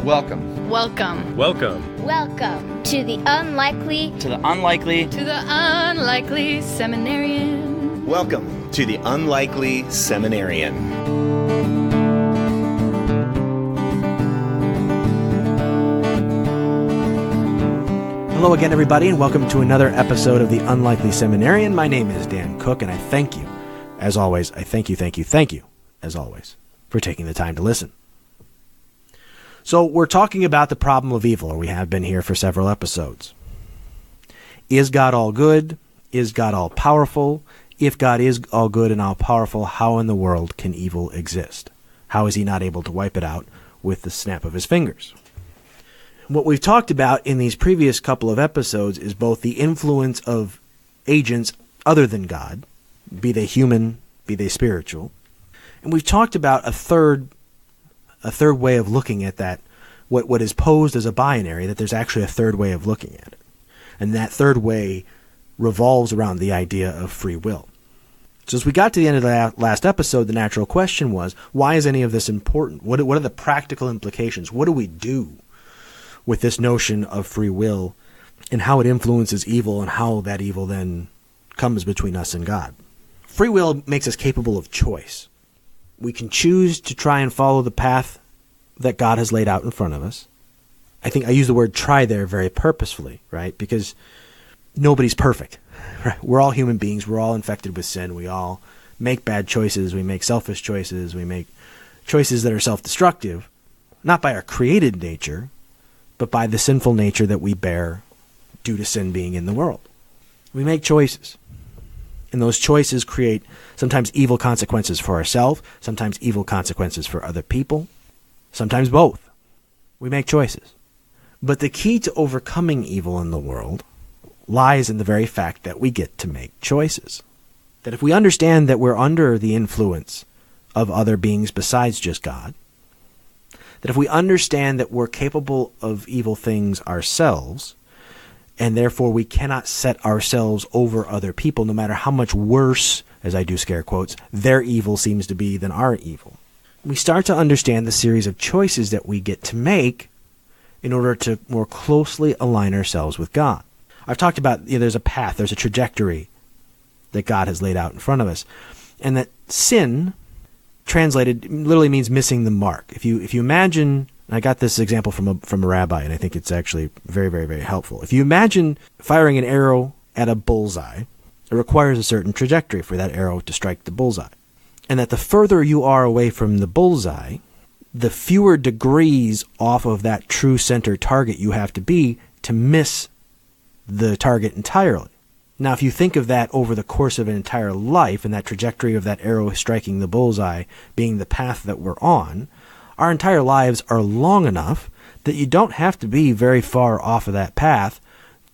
Welcome. Welcome. Welcome. Welcome to the unlikely Seminarian. Welcome to the Unlikely Seminarian. Hello again, everybody, and welcome to another episode of the Unlikely Seminarian. My name is Dan Cook, and I thank you, as always, thank you, as always, for taking the time to listen. So we're talking about the problem of evil, or we have been here for several episodes. Is God all good? Is God all powerful? If God is all good and all powerful, how in the world can evil exist? How is he not able to wipe it out with the snap of his fingers? What we've talked about in these previous couple of episodes is both the influence of agents other than God, be they human, be they spiritual, and we've talked about a third way of looking at that, what is posed as a binary, that there's actually a third way of looking at it. And that third way revolves around the idea of free will. So as we got to the end of the last episode, the natural question was, why is any of this important? What are the practical implications? What do we do with this notion of free will and how it influences evil and how that evil then comes between us and God? Free will makes us capable of choice. We can choose to try and follow the path that God has laid out in front of us. I think I use the word try there very purposefully, right? Because nobody's perfect. Right? We're all human beings. We're all infected with sin. We all make bad choices. We make selfish choices. We make choices that are self-destructive, not by our created nature, but by the sinful nature that we bear due to sin being in the world. We make choices. And those choices create sometimes evil consequences for ourselves, sometimes evil consequences for other people, sometimes both. We make choices. But the key to overcoming evil in the world lies in the very fact that we get to make choices. That if we understand that we're under the influence of other beings besides just God, that if we understand that we're capable of evil things ourselves, and therefore we cannot set ourselves over other people, no matter how much worse, as I do scare quotes, their evil seems to be than our evil. We start to understand the series of choices that we get to make in order to more closely align ourselves with God. I've talked about, there's a path, there's a trajectory that God has laid out in front of us, and that sin, translated, literally means missing the mark. If you imagine, I got this example from a rabbi, and I think it's actually very, very, very helpful. If you imagine firing an arrow at a bullseye, it requires a certain trajectory for that arrow to strike the bullseye. And that the further you are away from the bullseye, the fewer degrees off of that true center target you have to be to miss the target entirely. Now, if you think of that over the course of an entire life, and that trajectory of that arrow striking the bullseye being the path that we're on, our entire lives are long enough that you don't have to be very far off of that path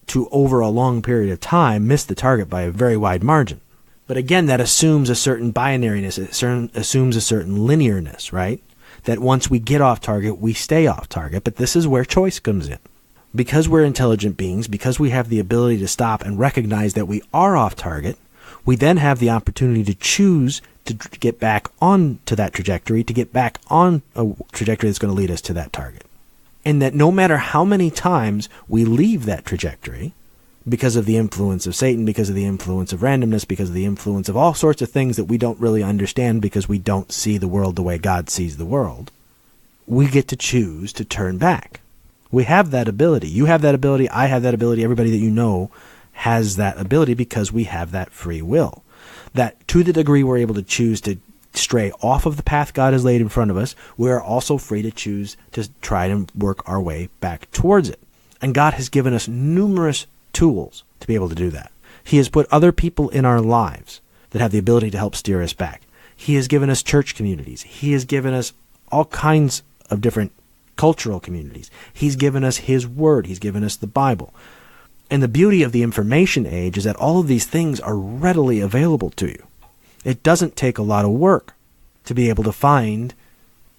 to, over a long period of time, miss the target by a very wide margin. But again, that assumes a certain binariness, it assumes a certain linearness, right? That once we get off target, we stay off target. But this is where choice comes in. Because we're intelligent beings, because we have the ability to stop and recognize that we are off target, we then have the opportunity to choose to get back on to that trajectory, to get back on a trajectory that's going to lead us to that target. And that no matter how many times we leave that trajectory, because of the influence of Satan, because of the influence of randomness, because of the influence of all sorts of things that we don't really understand because we don't see the world the way God sees the world, we get to choose to turn back. We have that ability. You have that ability. I have that ability. Everybody that you know has that ability because we have that free will. That to the degree we're able to choose to stray off of the path God has laid in front of us, we are also free to choose to try and work our way back towards it. And God has given us numerous tools to be able to do that. He has put other people in our lives that have the ability to help steer us back. He has given us church communities. He has given us all kinds of different cultural communities. He's given us His Word. He's given us the Bible. And the beauty of the information age is that all of these things are readily available to you. It doesn't take a lot of work to be able to find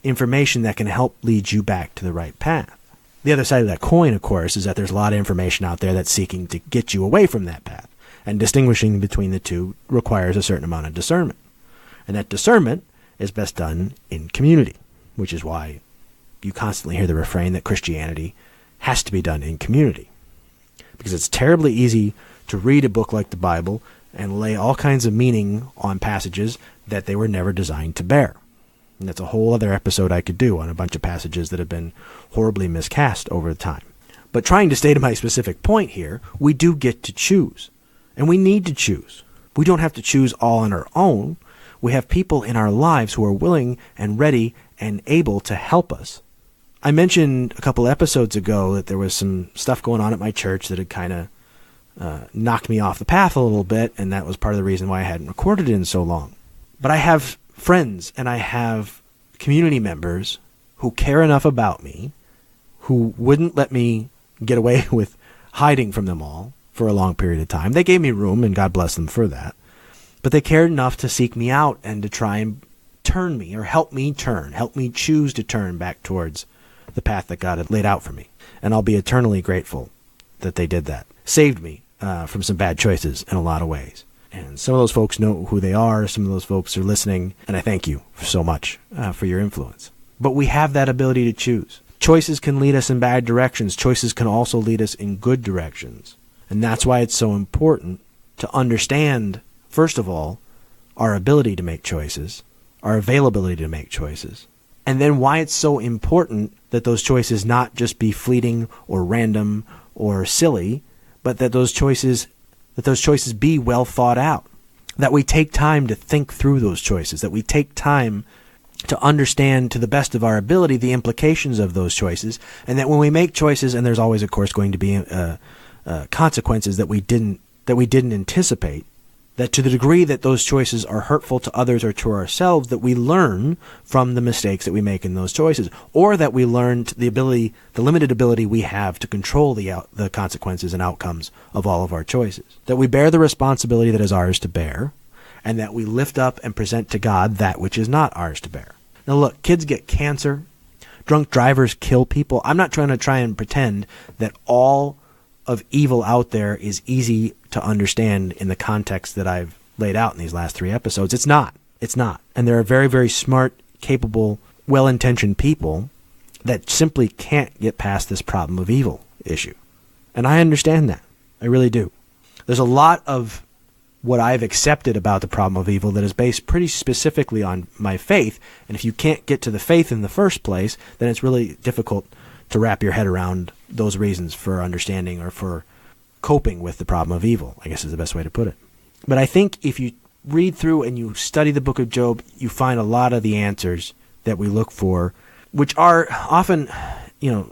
information that can help lead you back to the right path. The other side of that coin, of course, is that there's a lot of information out there that's seeking to get you away from that path. And distinguishing between the two requires a certain amount of discernment. And that discernment is best done in community, which is why you constantly hear the refrain that Christianity has to be done in community. Because it's terribly easy to read a book like the Bible and lay all kinds of meaning on passages that they were never designed to bear. And that's a whole other episode I could do on a bunch of passages that have been horribly miscast over time. But trying to stay to my specific point here, we do get to choose. And we need to choose. We don't have to choose all on our own. We have people in our lives who are willing and ready and able to help us. I mentioned a couple episodes ago that there was some stuff going on at my church that had kind of knocked me off the path a little bit, and that was part of the reason why I hadn't recorded in so long. But I have friends and I have community members who care enough about me, who wouldn't let me get away with hiding from them all for a long period of time. They gave me room, and God bless them for that. But they cared enough to seek me out and to try and turn me, or help me choose to turn back towards the path that God had laid out for me. And I'll be eternally grateful that they did that. Saved me from some bad choices in a lot of ways. And some of those folks know who they are. Some of those folks are listening. And I thank you so much for your influence. But we have that ability to choose. Choices can lead us in bad directions. Choices can also lead us in good directions. And that's why it's so important to understand, first of all, our ability to make choices, our availability to make choices, and then why it's so important that those choices not just be fleeting or random or silly, but that those choices be well thought out, that we take time to think through those choices, that we take time to understand to the best of our ability the implications of those choices, and that when we make choices, and there's always, of course, going to be consequences that we didn't anticipate, that to the degree that those choices are hurtful to others or to ourselves, that we learn from the mistakes that we make in those choices, or that we learn the limited ability we have to control the consequences and outcomes of all of our choices. That we bear the responsibility that is ours to bear, and that we lift up and present to God that which is not ours to bear. Now look, kids get cancer, drunk drivers kill people. I'm not trying to try and pretend that all of evil out there is easy to understand in the context that I've laid out in these last 3 episodes. It's not. And there are very, very smart, capable, well-intentioned people that simply can't get past this problem of evil issue. And I understand that. I really do. There's a lot of what I've accepted about the problem of evil that is based pretty specifically on my faith. And if you can't get to the faith in the first place, then it's really difficult to wrap your head around those reasons for understanding or for coping with the problem of evil, I guess is the best way to put it. But I think if you read through and you study the book of Job, you find a lot of the answers that we look for, which are often,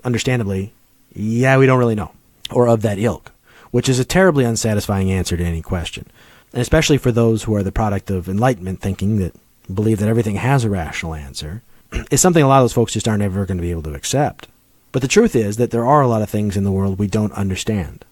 understandably, we don't really know, or of that ilk, which is a terribly unsatisfying answer to any question. And especially for those who are the product of enlightenment thinking that believe that everything has a rational answer, is something a lot of those folks just aren't ever going to be able to accept. But the truth is that there are a lot of things in the world we don't understand,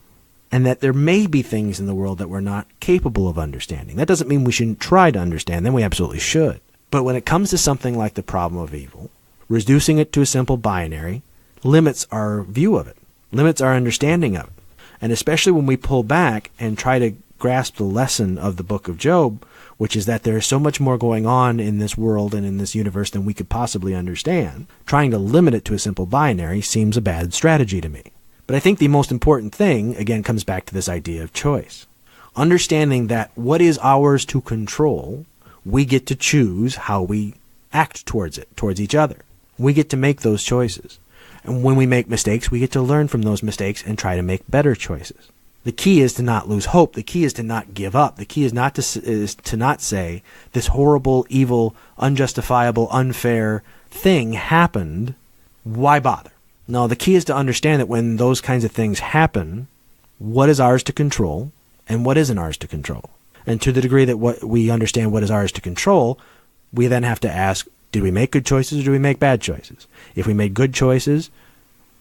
and that there may be things in the world that we're not capable of understanding. That doesn't mean we shouldn't try to understand them. We absolutely should. But when it comes to something like the problem of evil, reducing it to a simple binary limits our view of it, limits our understanding of it. And especially when we pull back and try to grasp the lesson of the book of Job, which is that there is so much more going on in this world and in this universe than we could possibly understand, trying to limit it to a simple binary seems a bad strategy to me. But I think the most important thing, again, comes back to this idea of choice. Understanding that what is ours to control, we get to choose how we act towards it, towards each other. We get to make those choices. And when we make mistakes, we get to learn from those mistakes and try to make better choices. The key is to not lose hope. The key is to not give up. The key is to not say this horrible, evil, unjustifiable, unfair thing happened. Why bother? No, the key is to understand that when those kinds of things happen, what is ours to control and what isn't ours to control. And to the degree that we understand what is ours to control, we then have to ask, did we make good choices or did we make bad choices? If we made good choices,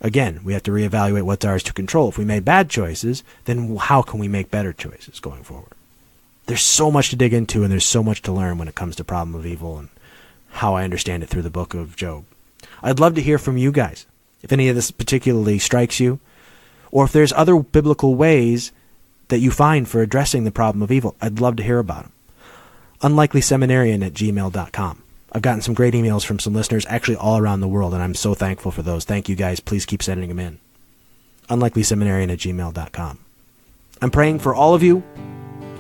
again, we have to reevaluate what's ours to control. If we made bad choices, then how can we make better choices going forward? There's so much to dig into, and there's so much to learn when it comes to problem of evil and how I understand it through the book of Job. I'd love to hear from you guys, if any of this particularly strikes you, or if there's other biblical ways that you find for addressing the problem of evil. I'd love to hear about them. unlikelyseminarian@gmail.com. I've gotten some great emails from some listeners, actually all around the world, and I'm so thankful for those. Thank you guys. Please keep sending them in. unlikelyseminarian@gmail.com. I'm praying for all of you.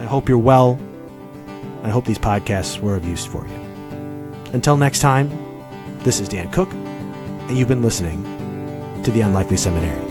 I hope you're well. I hope these podcasts were of use for you. Until next time, this is Dan Cook, and you've been listening to The Unlikely Seminarian.